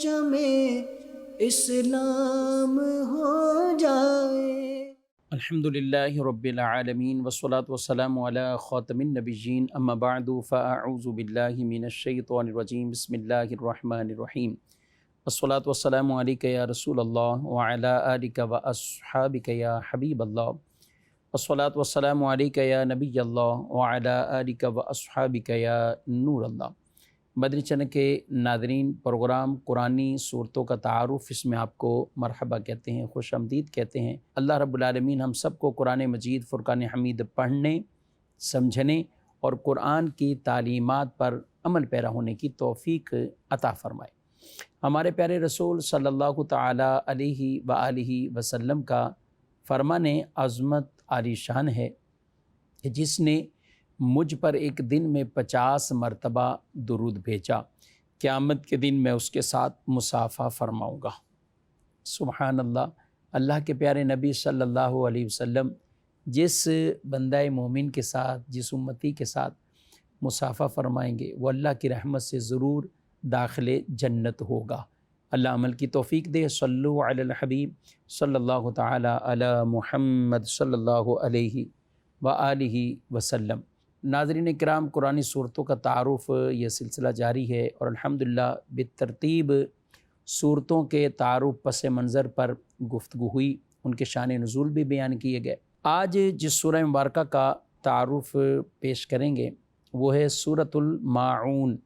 پرچم اسلام ہو جائے۔ الحمدللہ رب العالمین والصلاة والسلام علی خاتم النبیین اما بعد فاعوذ باللہ من الشیطان الرجیم بسم اللہ الرحمن الرحیم والصلاة والسلام علیک یا رسول اللہ وعلی آلک واصحابک یا حبیب اللہ والصلاة والسلام علیک یا نبی اللہ وعلی آلک واصحابک یا نور اللہ۔ مدنی چینل کے ناظرین، پروگرام قرآنی صورتوں کا تعارف، اس میں آپ کو مرحبا کہتے ہیں، خوش آمدید کہتے ہیں۔ اللہ رب العالمین ہم سب کو قرآن مجید فرقان حمید پڑھنے، سمجھنے اور قرآن کی تعلیمات پر عمل پیرا ہونے کی توفیق عطا فرمائے۔ ہمارے پیارے رسول صلی اللہ تعالیٰ علیہ وآلہ وسلم کا فرمان عظمت عالی شان ہے کہ جس نے مجھ پر ایک دن میں 50 مرتبہ درود بھیجا، قیامت کے دن میں اس کے ساتھ مصافحہ فرماؤں گا۔ سبحان اللہ۔ اللہ کے پیارے نبی صلی اللہ علیہ وسلم جس بندہ مومن کے ساتھ، جس امتی کے ساتھ مصافحہ فرمائیں گے، وہ اللہ کی رحمت سے ضرور داخل جنت ہوگا۔ اللہ عمل کی توفیق دے۔ صلو علی الحبیب صلی اللہ تعالی علی محمد صلی اللہ علیہ وآلہ وسلم۔ ناظرین کرام، قرآنی صورتوں کا تعارف یہ سلسلہ جاری ہے اور الحمدللہ بالترتیب صورتوں کے تعارف پس منظر پر گفتگو ہوئی، ان کے شان نزول بھی بیان کیے گئے۔ آج جس سورہ مبارکہ کا تعارف پیش کریں گے وہ ہے سورۃ الماعون۔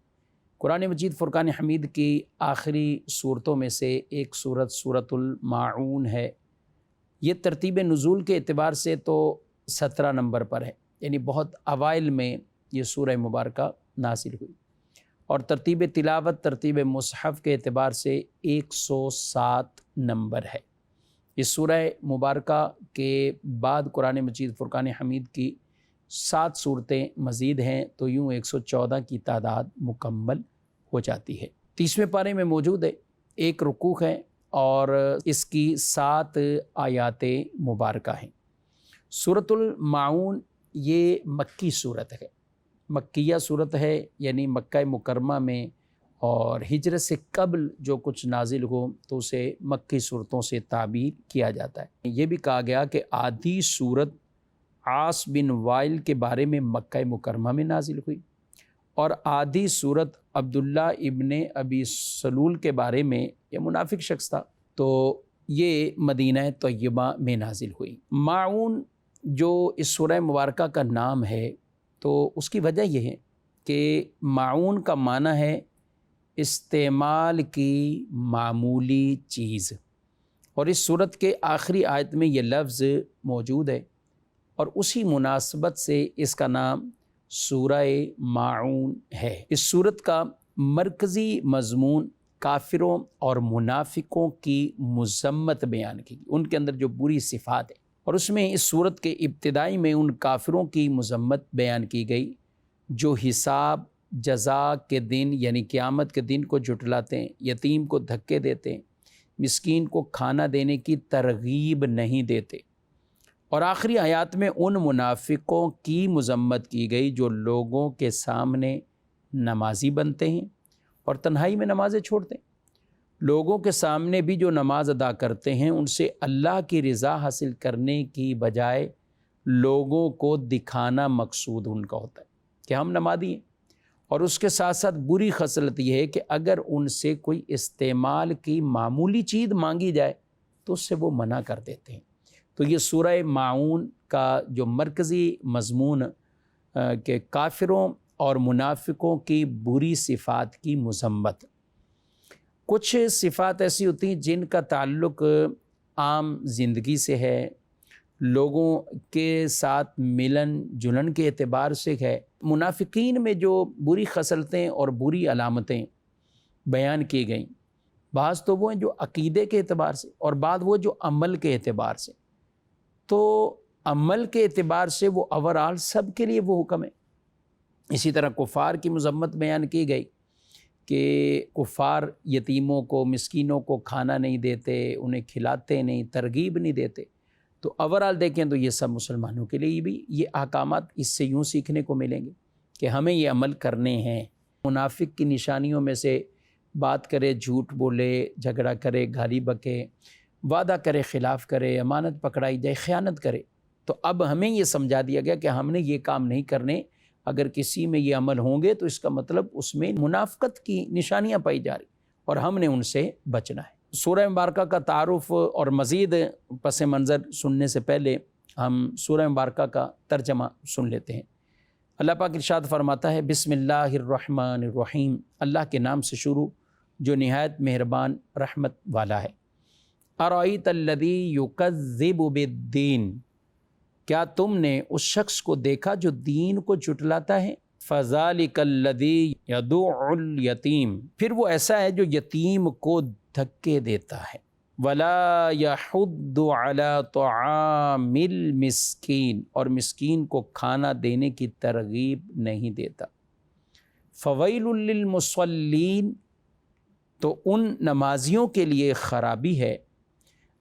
قرآن مجید فرقان حمید کی آخری صورتوں میں سے ایک صورت سورۃ الماعون ہے۔ یہ ترتیب نزول کے اعتبار سے تو 17 نمبر پر ہے، یعنی بہت اوائل میں یہ سورہ مبارکہ نازل ہوئی، اور ترتیب تلاوت، ترتیب مصحف کے اعتبار سے 107 نمبر ہے۔ اس سورہ مبارکہ کے بعد قرآن مجید فرقان حمید کی 7 صورتیں مزید ہیں، تو یوں 114 کی تعداد مکمل ہو جاتی ہے۔ 30ویں پارے میں موجود ہے، ایک رکوع ہے اور اس کی 7 آیات مبارکہ ہیں۔ سورۃ الماعون یہ مکی صورت ہے، مکیہ صورت ہے، یعنی مکہ مکرمہ میں اور ہجرت سے قبل جو کچھ نازل ہو تو اسے مکی صورتوں سے تعبیر کیا جاتا ہے۔ یہ بھی کہا گیا کہ آدھی صورت عاص بن وائل کے بارے میں مکہ مکرمہ میں نازل ہوئی، اور آدھی صورت عبداللہ ابن ابی سلول کے بارے میں، یہ منافق شخص تھا، تو یہ مدینہ طیبہ میں نازل ہوئی۔ ماعون جو اس سورہ مبارکہ کا نام ہے، تو اس کی وجہ یہ ہے کہ ماعون کا معنی ہے استعمال کی معمولی چیز، اور اس سورت کے آخری آیت میں یہ لفظ موجود ہے، اور اسی مناسبت سے اس کا نام سورہ ماعون ہے۔ اس سورت کا مرکزی مضمون کافروں اور منافقوں کی مذمت بیان کی گئی، ان کے اندر جو بری صفات ہے، اور اس میں اس سورت کے ابتدائی میں ان کافروں کی مذمت بیان کی گئی جو حساب جزا کے دن، یعنی قیامت کے دن کو جھٹلاتے ہیں، یتیم کو دھکے دیتے ہیں، مسکین کو کھانا دینے کی ترغیب نہیں دیتے، اور آخری آیات میں ان منافقوں کی مذمت کی گئی جو لوگوں کے سامنے نمازی بنتے ہیں اور تنہائی میں نمازیں چھوڑتے ہیں۔ لوگوں کے سامنے بھی جو نماز ادا کرتے ہیں، ان سے اللہ کی رضا حاصل کرنے کی بجائے لوگوں کو دکھانا مقصود ان کا ہوتا ہے کہ ہم نمازی ہیں، اور اس کے ساتھ ساتھ بری خصلت یہ ہے کہ اگر ان سے کوئی استعمال کی معمولی چیز مانگی جائے تو اس سے وہ منع کر دیتے ہیں۔ تو یہ سورہ ماعون کا جو مرکزی مضمون کہ کافروں اور منافقوں کی بری صفات کی مذمت۔ کچھ صفات ایسی ہوتی ہیں جن کا تعلق عام زندگی سے ہے، لوگوں کے ساتھ ملن جلن کے اعتبار سے ہے۔ منافقین میں جو بری خصلتیں اور بری علامتیں بیان کی گئیں، بعض تو وہ ہیں جو عقیدے کے اعتبار سے، اور بعض وہ جو عمل کے اعتبار سے۔ تو عمل کے اعتبار سے وہ اوورال سب کے لیے وہ حکم ہے۔ اسی طرح کفار کی مذمت بیان کی گئی کہ کفار یتیموں کو، مسکینوں کو کھانا نہیں دیتے، انہیں کھلاتے نہیں، ترغیب نہیں دیتے۔ تو اوورال دیکھیں تو یہ سب مسلمانوں کے لیے بھی یہ احکامات اس سے یوں سیکھنے کو ملیں گے کہ ہمیں یہ عمل کرنے ہیں۔ منافق کی نشانیوں میں سے بات کرے جھوٹ بولے، جھگڑا کرے، گالی بکے، وعدہ کرے خلاف کرے، امانت پکڑائی جائے، خیانت کرے، تو اب ہمیں یہ سمجھا دیا گیا کہ ہم نے یہ کام نہیں کرنے۔ اگر کسی میں یہ عمل ہوں گے تو اس کا مطلب اس میں منافقت کی نشانیاں پائی جا رہی اور ہم نے ان سے بچنا ہے۔ سورہ مبارکہ کا تعارف اور مزید پس منظر سننے سے پہلے ہم سورہ مبارکہ کا ترجمہ سن لیتے ہیں۔ اللہ پاک ارشاد فرماتا ہے بسم اللہ الرحمن الرحیم، اللہ کے نام سے شروع جو نہایت مہربان رحمت والا ہے۔ ارأیت الذی یکذب بالدین، کیا تم نے اس شخص کو دیکھا جو دین کو جھٹلاتا ہے؟ فذالک الذی یدع الیتیم، پھر وہ ایسا ہے جو یتیم کو دھکے دیتا ہے۔ ولا یحض علی طعام المسکین، اور مسکین کو کھانا دینے کی ترغیب نہیں دیتا۔ فویل للمصلین، تو ان نمازیوں کے لیے خرابی ہے،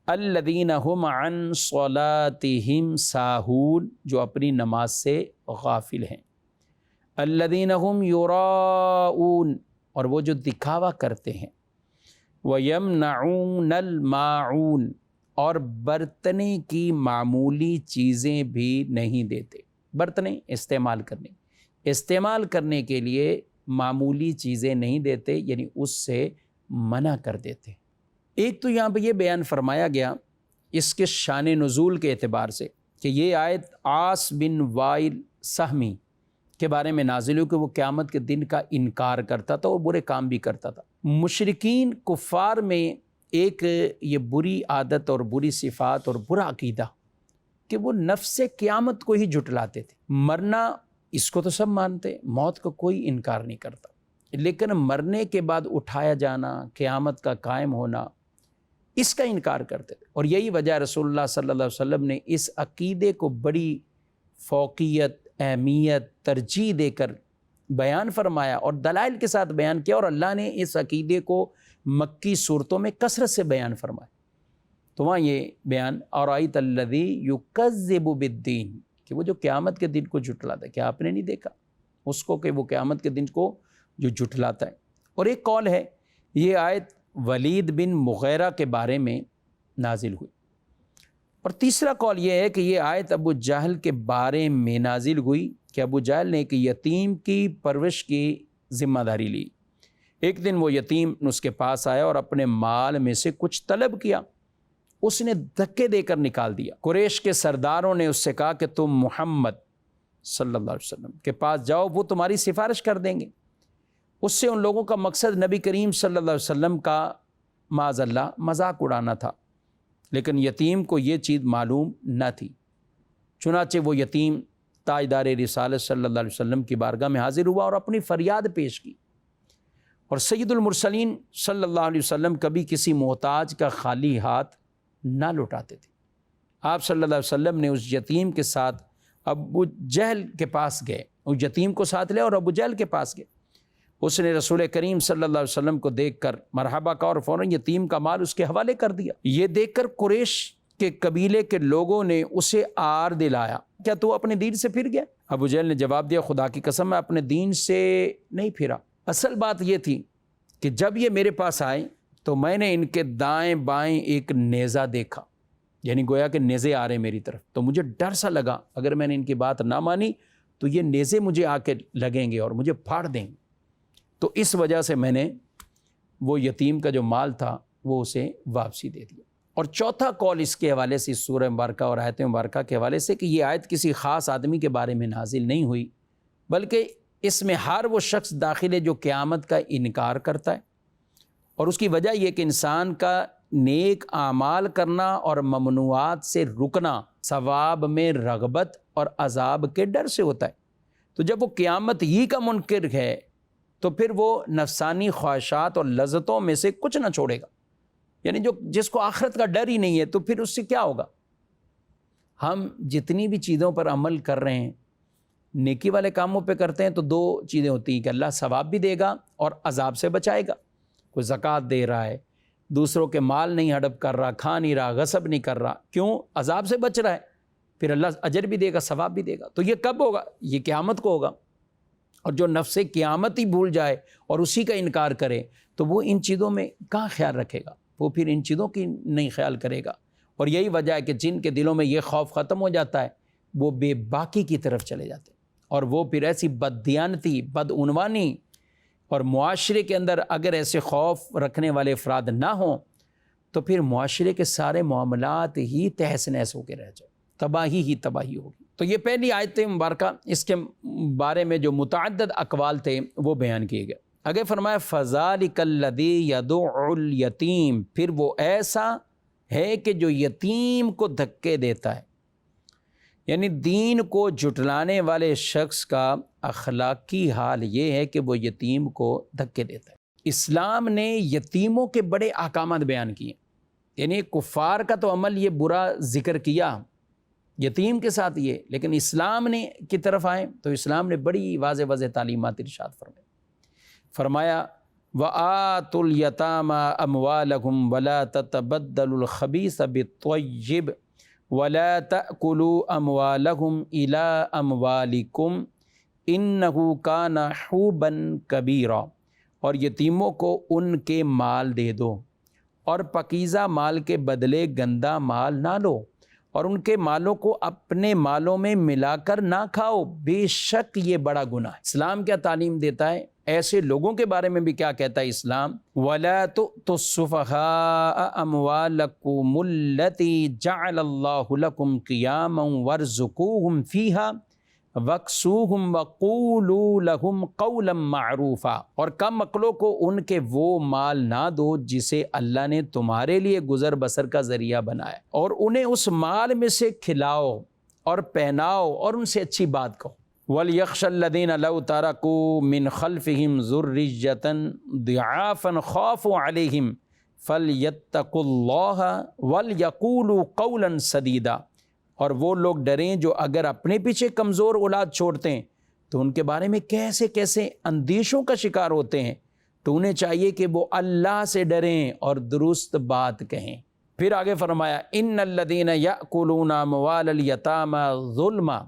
الذین هم عن صلاتہم ساہون، جو اپنی نماز سے غافل ہیں۔ الذین هم یراؤون، اور وہ جو دکھاوا کرتے ہیں۔ وَيَمْنَعُونَ الْمَاعُونَ، اور برتنے کی معمولی چیزیں بھی نہیں دیتے۔ برتنے استعمال کرنے کے لیے معمولی چیزیں نہیں دیتے، یعنی اس سے منع کر دیتے۔ ایک تو یہاں پہ یہ بیان فرمایا گیا اس کے شان نزول کے اعتبار سے کہ یہ آیت عاص بن وائل سہمی کے بارے میں نازل ہوئی کہ وہ قیامت کے دن کا انکار کرتا تھا اور برے کام بھی کرتا تھا۔ مشرکین کفار میں ایک یہ بری عادت اور بری صفات اور برا عقیدہ کہ وہ نفس قیامت کو ہی جھٹلاتے تھے۔ مرنا اس کو تو سب مانتے، موت کا کوئی انکار نہیں کرتا، لیکن مرنے کے بعد اٹھایا جانا، قیامت کا قائم ہونا، اس کا انکار کرتے تھے۔ اور یہی وجہ رسول اللہ صلی اللہ علیہ وسلم نے اس عقیدے کو بڑی فوقیت، اہمیت، ترجیح دے کر بیان فرمایا اور دلائل کے ساتھ بیان کیا، اور اللہ نے اس عقیدے کو مکی صورتوں میں کثرت سے بیان فرمایا۔ تو وہاں یہ بیان ارأیت الذی یکذب بالدین، کہ وہ جو قیامت کے دن کو جھٹلاتا ہے، کیا آپ نے نہیں دیکھا اس کو کہ وہ قیامت کے دن کو جو جھٹلاتا ہے۔ اور ایک قول ہے یہ آیت ولید بن مغیرہ کے بارے میں نازل ہوئی، اور تیسرا قول یہ ہے کہ یہ آیت ابو جہل کے بارے میں نازل ہوئی کہ ابو جہل نے ایک یتیم کی پرورش کی ذمہ داری لی۔ ایک دن وہ یتیم اس کے پاس آیا اور اپنے مال میں سے کچھ طلب کیا، اس نے دھکے دے کر نکال دیا۔ قریش کے سرداروں نے اس سے کہا کہ تم محمد صلی اللہ علیہ وسلم کے پاس جاؤ، وہ تمہاری سفارش کر دیں گے۔ اس سے ان لوگوں کا مقصد نبی کریم صلی اللہ علیہ وسلم کا معاذ اللہ مذاق اڑانا تھا، لیکن یتیم کو یہ چیز معلوم نہ تھی۔ چنانچہ وہ یتیم تاجدار رسالت صلی اللہ علیہ وسلم کی بارگاہ میں حاضر ہوا اور اپنی فریاد پیش کی۔ اور سید المرسلین صلی اللہ علیہ وسلم کبھی کسی محتاج کا خالی ہاتھ نہ لوٹاتے تھے۔ آپ صلی اللہ علیہ وسلم نے اس یتیم کے ساتھ ابو جہل کے پاس گئے، اس یتیم کو ساتھ لے اور ابو جہل کے پاس گئے۔ اس نے رسول کریم صلی اللہ علیہ وسلم کو دیکھ کر مرحبا کہا اور فوراً یتیم کا مال اس کے حوالے کر دیا۔ یہ دیکھ کر قریش کے قبیلے کے لوگوں نے اسے آر دلایا، کیا تو اپنے دین سے پھر گیا؟ ابو جہل نے جواب دیا خدا کی قسم میں اپنے دین سے نہیں پھرا۔ اصل بات یہ تھی کہ جب یہ میرے پاس آئے تو میں نے ان کے دائیں بائیں ایک نیزہ دیکھا، یعنی گویا کہ نیزے آ رہے میری طرف، تو مجھے ڈر سا لگا اگر میں نے ان کی بات نہ مانی تو یہ نیزے مجھے آ کے لگیں گے اور مجھے پھاڑ دیں گے، تو اس وجہ سے میں نے وہ یتیم کا جو مال تھا وہ اسے واپسی دے دیا۔ اور چوتھا قول اس کے حوالے سے، اس سورہ مبارکہ اور آیت مبارکہ کے حوالے سے، کہ یہ آیت کسی خاص آدمی کے بارے میں نازل نہیں ہوئی، بلکہ اس میں ہر وہ شخص داخل ہے جو قیامت کا انکار کرتا ہے، اور اس کی وجہ یہ کہ انسان کا نیک اعمال کرنا اور ممنوعات سے رکنا ثواب میں رغبت اور عذاب کے ڈر سے ہوتا ہے۔ تو جب وہ قیامت ہی کا منکر ہے تو پھر وہ نفسانی خواہشات اور لذتوں میں سے کچھ نہ چھوڑے گا، یعنی جس کو آخرت کا ڈر ہی نہیں ہے تو پھر اس سے کیا ہوگا؟ ہم جتنی بھی چیزوں پر عمل کر رہے ہیں، نیکی والے کاموں پہ کرتے ہیں، تو دو چیزیں ہوتی ہیں کہ اللہ ثواب بھی دے گا اور عذاب سے بچائے گا۔ کوئی زکوٰۃ دے رہا ہے، دوسروں کے مال نہیں ہڑپ کر رہا، کھا نہیں رہا، غصب نہیں کر رہا، کیوں؟ عذاب سے بچ رہا ہے، پھر اللہ اجر بھی دے گا، ثواب بھی دے گا۔ تو یہ کب ہوگا؟ یہ قیامت کو ہوگا۔ اور جو نفس قیامت ہی بھول جائے اور اسی کا انکار کرے تو وہ ان چیزوں میں کہاں خیال رکھے گا، وہ پھر ان چیزوں کی نہیں خیال کرے گا۔ اور یہی وجہ ہے کہ جن کے دلوں میں یہ خوف ختم ہو جاتا ہے وہ بے باکی کی طرف چلے جاتے ہیں، اور وہ پھر ایسی بددیانتی، بدعنوانی، اور معاشرے کے اندر اگر ایسے خوف رکھنے والے افراد نہ ہوں تو پھر معاشرے کے سارے معاملات ہی تہس نہس ہو کے رہ جائے، تباہی ہی تباہی ہوگی۔ تو یہ پہلی آیت مبارکہ، اس کے بارے میں جو متعدد اقوال تھے وہ بیان کیے گئے۔ آگے فرمایا فَذَلِكَ الَّذِي يَدُعُّ الْيَتِيمَ، پھر وہ ایسا ہے کہ جو یتیم کو دھکے دیتا ہے، یعنی دین کو جھٹلانے والے شخص کا اخلاقی حال یہ ہے کہ وہ یتیم کو دھکے دیتا ہے۔ اسلام نے یتیموں کے بڑے احکامات بیان کیے، یعنی کفار کا تو عمل یہ برا ذکر کیا یتیم کے ساتھ یہ، لیکن اسلام نے کی طرف آئے تو اسلام نے بڑی واضح واضح تعلیمات ارشاد فرمایا وَآتُوا الْيَتَامَى أَمْوَالَهُمْ وَلَا تَتَبَدَّلُوا الْخَبِيثَ بِالطَّيِّبِ وَلَا تَأْكُلُوا أَمْوَالَهُمْ إِلَىٰ أَمْوَالِكُمْ إِنَّهُ كَانَ حُوبًا كَبِيرًا، اور یتیموں کو ان کے مال دے دو اور پاکیزہ مال کے بدلے گندا مال نہ لو، اور ان کے مالوں کو اپنے مالوں میں ملا کر نہ کھاؤ، بے شک یہ بڑا گناہ ہے۔ اسلام کیا تعلیم دیتا ہے؟ ایسے لوگوں کے بارے میں بھی کیا کہتا ہے اسلام؟ وَلَا تُؤْتُوا السُّفَهَاءَ أَمْوَالَكُمُ الَّتِي جَعَلَ اللَّهُ لَكُمْ قِيَامًا وَارْزُقُوهُمْ فِيهَا وَاكْسُوهُمْ وَقُولُوا لَهُمْ قَوْلًا مَعْرُوفًا، اور کم عقلوں کو ان کے وہ مال نہ دو جسے اللہ نے تمہارے لیے گزر بسر کا ذریعہ بنایا، اور انہیں اس مال میں سے کھلاؤ اور پہناؤ اور ان سے اچھی بات کہو۔ وَلْيَخْشَ الَّذِينَ لَوْ تَرَكُوا مِنْ خَلْفِهِمْ ذُرِّيَّةً ضِعَافًا خَافُوا عَلَيْهِمْ فَلْيَتَّقُوا اللَّهَ وَلْيَقُولُوا قَوْلًا سَدِيدًا، اور وہ لوگ ڈریں جو اگر اپنے پیچھے کمزور اولاد چھوڑتے ہیں تو ان کے بارے میں کیسے کیسے اندیشوں کا شکار ہوتے ہیں، تو انہیں چاہیے کہ وہ اللہ سے ڈریں اور درست بات کہیں۔ پھر آگے فرمایا إِنَّ الَّذِينَ يَأْكُلُونَ أَمْوَالَ الْيَتَامَى ظُلْمًا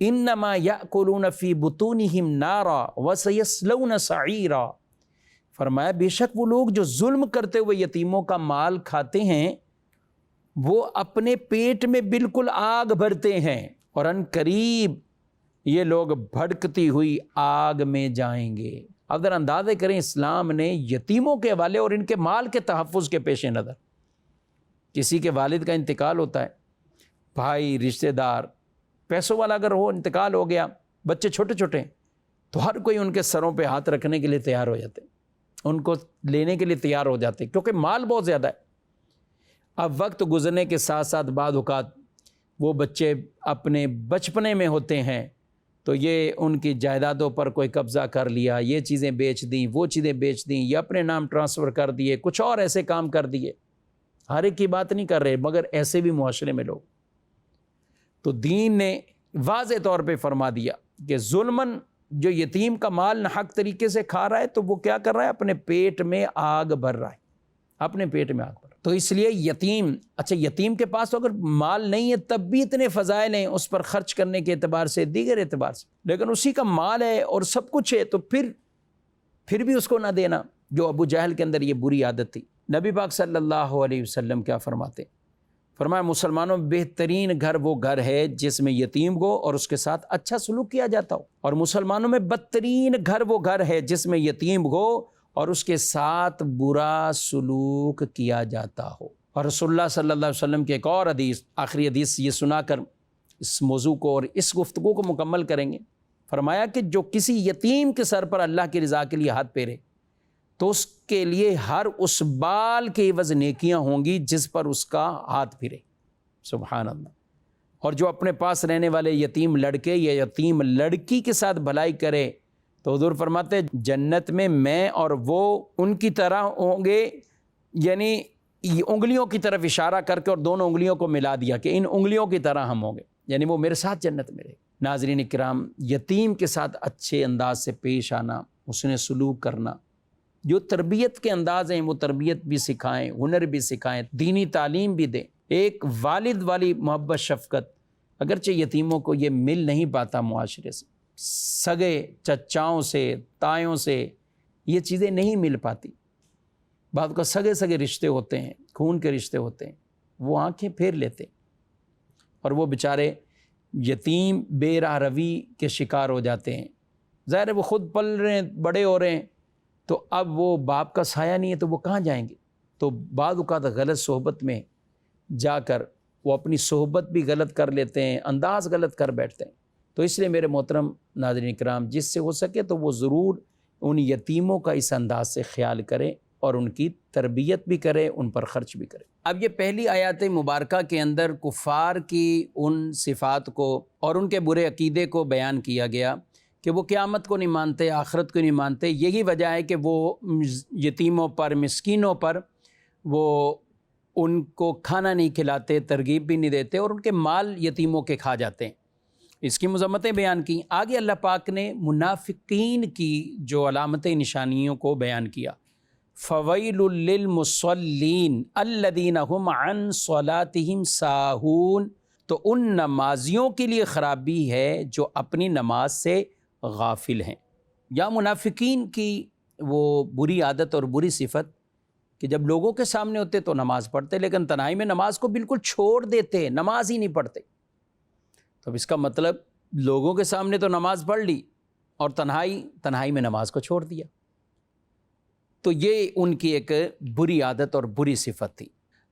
إِنَّمَا يَأْكُلُونَ فِي بُطُونِهِمْ نَارًا وَسَيَصْلَوْنَ سَعِيرًا، فرمایا بے شک وہ لوگ جو ظلم کرتے ہوئے یتیموں کا مال کھاتے ہیں وہ اپنے پیٹ میں بالکل آگ بھرتے ہیں، اور ان قریب یہ لوگ بھڑکتی ہوئی آگ میں جائیں گے۔ اب ذرا اندازہ کریں اسلام نے یتیموں کے حوالے اور ان کے مال کے تحفظ کے پیش نظر، کسی کے والد کا انتقال ہوتا ہے، بھائی، رشتہ دار، پیسوں والا اگر ہو، انتقال ہو گیا، بچے چھوٹے چھوٹے ہیں تو ہر کوئی ان کے سروں پہ ہاتھ رکھنے کے لیے تیار ہو جاتے ہیں، ان کو لینے کے لیے تیار ہو جاتے ہیں کیونکہ مال بہت زیادہ ہے۔ اب وقت گزرنے کے ساتھ ساتھ بعض اوقات وہ بچے اپنے بچپنے میں ہوتے ہیں تو یہ ان کی جائیدادوں پر کوئی قبضہ کر لیا، یہ چیزیں بیچ دیں، وہ چیزیں بیچ دیں، یا اپنے نام ٹرانسفر کر دیے، کچھ اور ایسے کام کر دیے۔ ہر ایک کی بات نہیں کر رہے، مگر ایسے بھی معاشرے میں لوگ، تو دین نے واضح طور پہ فرما دیا کہ ظلماً جو یتیم کا مال ناحق طریقے سے کھا رہا ہے تو وہ کیا کر رہا ہے؟ اپنے پیٹ میں آگ بھر رہا ہے، اپنے پیٹ میں آگ بھر رہا ہے۔ تو اس لیے یتیم، اچھا یتیم کے پاس تو اگر مال نہیں ہے تب بھی اتنے فضائل ہیں اس پر خرچ کرنے کے اعتبار سے، دیگر اعتبار سے، لیکن اسی کا مال ہے اور سب کچھ ہے تو پھر بھی اس کو نہ دینا، جو ابو جہل کے اندر یہ بری عادت تھی۔ نبی پاک صلی اللہ علیہ وسلم کیا فرماتے؟ فرمایا مسلمانوں میں بہترین گھر وہ گھر ہے جس میں یتیم ہو اور اس کے ساتھ اچھا سلوک کیا جاتا ہو، اور مسلمانوں میں بدترین گھر وہ گھر ہے جس میں یتیم ہو اور اس کے ساتھ برا سلوک کیا جاتا ہو۔ اور رسول اللہ صلی اللہ علیہ وسلم کی ایک اور حدیث، آخری حدیث یہ سنا کر اس موضوع کو اور اس گفتگو کو مکمل کریں گے۔ فرمایا کہ جو کسی یتیم کے سر پر اللہ کی رضا کے لیے ہاتھ پھیرے تو اس کے لیے ہر اس بال کے عوض نیکیاں ہوں گی جس پر اس کا ہاتھ پھرے۔ سبحان اللہ۔ اور جو اپنے پاس رہنے والے یتیم لڑکے یا یتیم لڑکی کے ساتھ بھلائی کرے تو حضور فرماتے ہیں جنت میں میں اور وہ ان کی طرح ہوں گے، یعنی انگلیوں کی طرف اشارہ کر کے اور دونوں انگلیوں کو ملا دیا کہ ان انگلیوں کی طرح ہم ہوں گے، یعنی وہ میرے ساتھ جنت میں رہے۔ ناظرین کرام، یتیم کے ساتھ اچھے انداز سے پیش آنا، اس نے سلوک کرنا، جو تربیت کے انداز ہیں وہ تربیت بھی سکھائیں، ہنر بھی سکھائیں، دینی تعلیم بھی دیں۔ ایک والد والی محبت شفقت اگرچہ یتیموں کو یہ مل نہیں پاتا معاشرے سے، سگے چچاؤں سے، تایوں سے یہ چیزیں نہیں مل پاتی۔ بعض کا سگے رشتے ہوتے ہیں، خون کے رشتے ہوتے ہیں، وہ آنکھیں پھیر لیتے اور وہ بیچارے یتیم بے راہ روی کے شکار ہو جاتے ہیں۔ ظاہر ہے وہ خود پل رہے ہیں، بڑے ہو رہے ہیں، تو اب وہ باپ کا سایہ نہیں ہے تو وہ کہاں جائیں گے؟ تو بعض اوقات غلط صحبت میں جا کر وہ اپنی صحبت بھی غلط کر لیتے ہیں، انداز غلط کر بیٹھتے ہیں۔ تو اس لیے میرے محترم ناظرین کرام، جس سے ہو سکے تو وہ ضرور ان یتیموں کا اس انداز سے خیال کریں اور ان کی تربیت بھی کرے، ان پر خرچ بھی کرے۔ اب یہ پہلی آیات مبارکہ کے اندر کفار کی ان صفات کو اور ان کے برے عقیدے کو بیان کیا گیا کہ وہ قیامت کو نہیں مانتے، آخرت کو نہیں مانتے۔ یہی وجہ ہے کہ وہ یتیموں پر، مسکینوں پر وہ ان کو کھانا نہیں کھلاتے، ترغیب بھی نہیں دیتے، اور ان کے مال یتیموں کے کھا جاتے ہیں۔ اس کی مذمتیں بیان کی۔ آگے اللہ پاک نے منافقین کی جو علامتیں، نشانیوں کو بیان کیا۔ فَوَيْلٌ لِّلْمُصَلِّينَ الَّذِينَ هُمْ عَنْ صَلَاتِهِمْ سَاهُونَ، تو ان نمازیوں کے لیے خرابی ہے جو اپنی نماز سے غافل ہیں۔ یا منافقین کی وہ بری عادت اور بری صفت کہ جب لوگوں کے سامنے ہوتے تو نماز پڑھتے، لیکن تنہائی میں نماز کو بالکل چھوڑ دیتے، نماز ہی نہیں پڑھتے۔ تو اب اس کا مطلب لوگوں کے سامنے تو نماز پڑھ لی اور تنہائی میں نماز کو چھوڑ دیا۔ تو یہ ان کی ایک بری عادت اور بری صفت تھی۔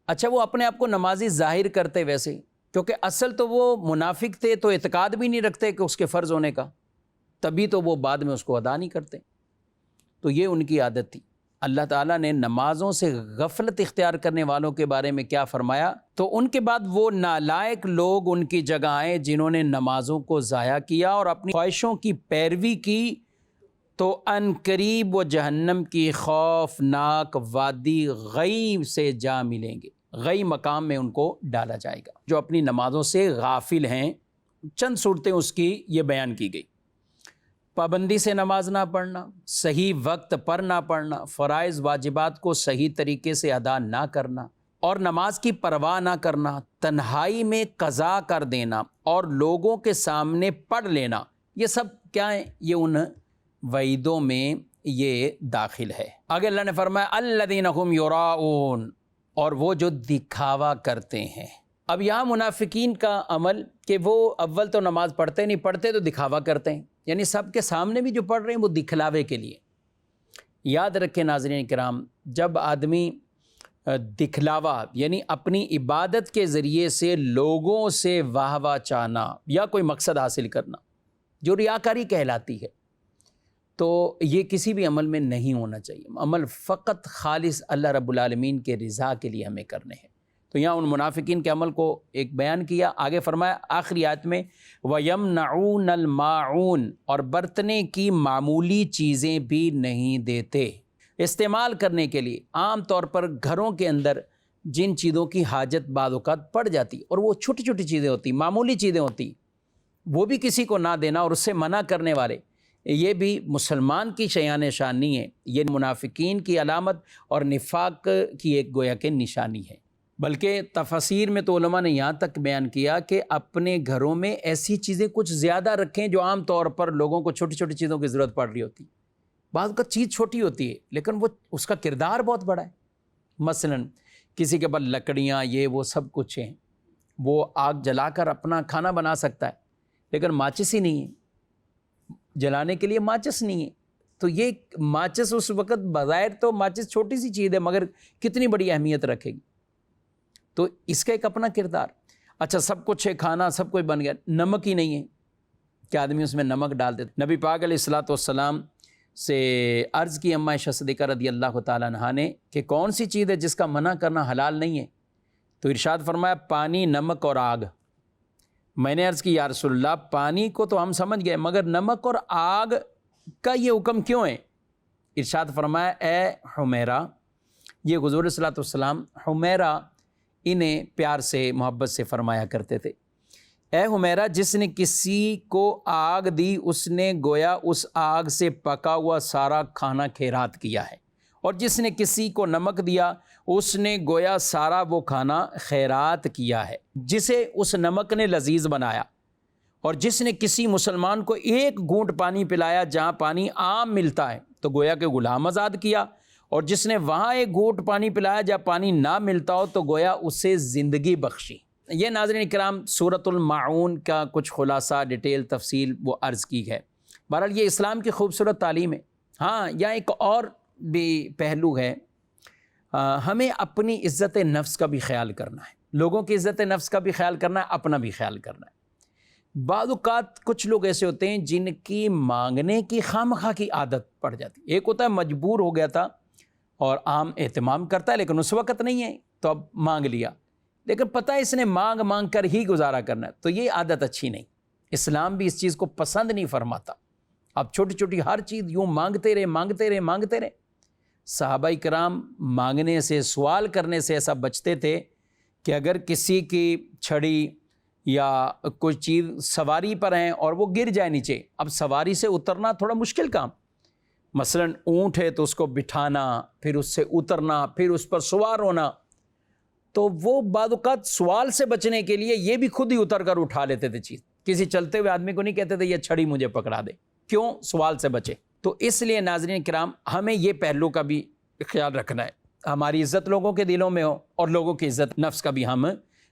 اچھا، وہ اپنے آپ کو نمازی ظاہر کرتے ویسے، کیونکہ اصل تو وہ منافق تھے، تو اعتقاد بھی نہیں رکھتے کہ اس کے فرض ہونے کا، تبھی تو وہ بعد میں اس کو ادا نہیں کرتے۔ تو یہ ان کی عادت تھی۔ اللہ تعالیٰ نے نمازوں سے غفلت اختیار کرنے والوں کے بارے میں کیا فرمایا؟ تو ان کے بعد وہ نالائق لوگ ان کی جگہ آئے جنہوں نے نمازوں کو ضائع کیا اور اپنی خواہشوں کی پیروی کی، تو ان قریب وہ جہنم کی خوفناک وادی غی سے جا ملیں گے۔ غی مقام میں ان کو ڈالا جائے گا۔ جو اپنی نمازوں سے غافل ہیں، چند صورتیں اس کی یہ بیان کی گئی۔ پابندی سے نماز نہ پڑھنا، صحیح وقت پر نہ پڑھنا، فرائض واجبات کو صحیح طریقے سے ادا نہ کرنا اور نماز کی پرواہ نہ کرنا، تنہائی میں قضا کر دینا اور لوگوں کے سامنے پڑھ لینا، یہ سب کیا ہیں؟ یہ ان وعیدوں میں یہ داخل ہے۔ آگے اللہ نے فرمایا الذین هم یراؤون، اور وہ جو دکھاوا کرتے ہیں۔ اب یہاں منافقین کا عمل کہ وہ اول تو نماز پڑھتے نہیں، پڑھتے تو دکھاوا کرتے ہیں، یعنی سب کے سامنے بھی جو پڑھ رہے ہیں وہ دکھلاوے کے لیے۔ یاد رکھیں ناظرین کرام، جب آدمی دکھلاوا یعنی اپنی عبادت کے ذریعے سے لوگوں سے واہ واہ چاہنا یا کوئی مقصد حاصل کرنا، جو ریاکاری کہلاتی ہے، تو یہ کسی بھی عمل میں نہیں ہونا چاہیے۔ عمل فقط خالص اللہ رب العالمین کے رضا کے لیے ہمیں کرنے ہیں۔ تو یہاں ان منافقین کے عمل کو ایک بیان کیا۔ آگے فرمایا آخری آیت میں وَيَمْنَعُونَ الْمَاعُونَ، اور برتنے کی معمولی چیزیں بھی نہیں دیتے استعمال کرنے کے لیے۔ عام طور پر گھروں کے اندر جن چیزوں کی حاجت بعض اوقات پڑ جاتی اور وہ چھوٹی چھوٹی چیزیں ہوتی، معمولی چیزیں ہوتی، وہ بھی کسی کو نہ دینا اور اس سے منع کرنے والے، یہ بھی مسلمان کی شایان شان نہیں ہے، یہ منافقین کی علامت اور نفاق کی ایک گویا کہ نشانی ہے۔ بلکہ تفاسیر میں تو علماء نے یہاں تک بیان کیا کہ اپنے گھروں میں ایسی چیزیں کچھ زیادہ رکھیں جو عام طور پر لوگوں کو چھوٹی چھوٹی چیزوں کی ضرورت پڑ رہی ہوتی۔ بعض کا چیز چھوٹی ہوتی ہے لیکن وہ اس کا کردار بہت بڑا ہے۔ مثلا کسی کے پاس لکڑیاں یہ وہ سب کچھ ہیں، وہ آگ جلا کر اپنا کھانا بنا سکتا ہے، لیکن ماچس ہی نہیں ہے، جلانے کے لیے ماچس نہیں ہے۔ تو یہ ماچس اس وقت بظاہر تو ماچس چھوٹی سی چیز ہے مگر کتنی بڑی اہمیت رکھے گی۔ تو اس کا ایک اپنا کردار۔ اچھا، سب کچھ ہے، کھانا سب کچھ بن گیا، نمک ہی نہیں ہے کہ آدمی اس میں نمک ڈال دیتا۔ نبی پاک علیہ الصلوۃ والسلام سے عرض کی اماں عائشہ صدیقہ رضی اللہ تعالیٰ عنہا نے کہ کون سی چیز ہے جس کا منع کرنا حلال نہیں ہے؟ تو ارشاد فرمایا پانی، نمک اور آگ۔ میں نے عرض کی یا رسول اللہ، پانی کو تو ہم سمجھ گئے مگر نمک اور آگ کا یہ حکم کیوں ہے؟ ارشاد فرمایا اے حمیرہ، یہ حضور صلی اللہ علیہ وسلم حمیرہ انہیں پیار سے محبت سے فرمایا کرتے تھے، اے حمیرہ جس نے کسی کو آگ دی اس نے گویا اس آگ سے پکا ہوا سارا کھانا خیرات کیا ہے، اور جس نے کسی کو نمک دیا اس نے گویا سارا وہ کھانا خیرات کیا ہے جسے اس نمک نے لذیذ بنایا، اور جس نے کسی مسلمان کو ایک گھونٹ پانی پلایا جہاں پانی عام ملتا ہے تو گویا کہ غلام آزاد کیا، اور جس نے وہاں ایک گھونٹ پانی پلایا جہاں پانی نہ ملتا ہو تو گویا اسے زندگی بخشی۔ یہ ناظرین کرام سورۃ الماعون کا کچھ خلاصہ، ڈیٹیل، تفصیل وہ عرض کی ہے۔ بہرحال یہ اسلام کی خوبصورت تعلیم ہے۔ ہاں، یہاں ایک اور بھی پہلو ہے، ہمیں اپنی عزت نفس کا بھی خیال کرنا ہے، لوگوں کی عزت نفس کا بھی خیال کرنا ہے، اپنا بھی خیال کرنا ہے۔ بعض اوقات کچھ لوگ ایسے ہوتے ہیں جن کی مانگنے کی خواہ کی عادت پڑ جاتی ہے۔ ایک ہوتا ہے مجبور ہو گیا تھا اور عام اہتمام کرتا ہے لیکن اس وقت نہیں ہے تو اب مانگ لیا، لیکن پتہ ہے اس نے مانگ مانگ کر ہی گزارا کرنا ہے، تو یہ عادت اچھی نہیں۔ اسلام بھی اس چیز کو پسند نہیں فرماتا۔ اب چھوٹی چھوٹی ہر چیز یوں مانگتے رہے۔ صحابہ کرام مانگنے سے، سوال کرنے سے ایسا بچتے تھے کہ اگر کسی کی چھڑی یا کوئی چیز سواری پر ہیں اور وہ گر جائے نیچے، اب سواری سے اترنا تھوڑا مشکل کام، مثلا اونٹ ہے تو اس کو بٹھانا، پھر اس سے اترنا، پھر اس پر سوار ہونا، تو وہ بعض اوقات سوال سے بچنے کے لیے یہ بھی خود ہی اتر کر اٹھا لیتے تھے چیز۔ کسی چلتے ہوئے آدمی کو نہیں کہتے تھے یہ چھڑی مجھے پکڑا دے، کیوں؟ سوال سے بچے۔ تو اس لیے ناظرین کرام ہمیں یہ پہلو کا بھی خیال رکھنا ہے، ہماری عزت لوگوں کے دلوں میں ہو اور لوگوں کی عزت نفس کا بھی ہم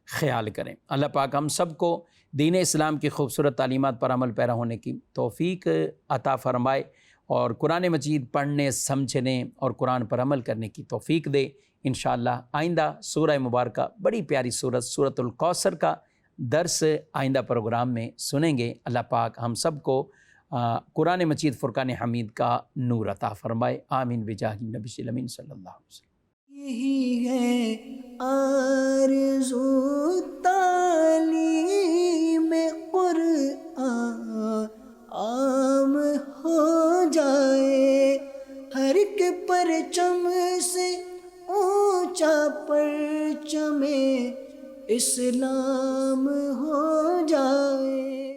خیال کریں۔ اللہ پاک ہم سب کو دین اسلام کی خوبصورت تعلیمات پر عمل پیرا ہونے کی توفیق عطا فرمائے، اور قرآن مجید پڑھنے، سمجھنے اور قرآن پر عمل کرنے کی توفیق دے۔ انشاءاللہ آئندہ سورہ مبارکہ، بڑی پیاری سورت، سورۃ الکوثر کا درس آئندہ پروگرام میں سنیں گے۔ اللہ پاک ہم سب کو قرآن مجید فرقان حمید کا نور عطا فرمائے، آمین بجاہ النبی الامین صلی اللہ علیہ وسلم۔ یہی ہے آرزو تعلیم قرآن عام ہو جائے، ہر ایک پرچم سے اونچا پرچم اسلام ہو جائے۔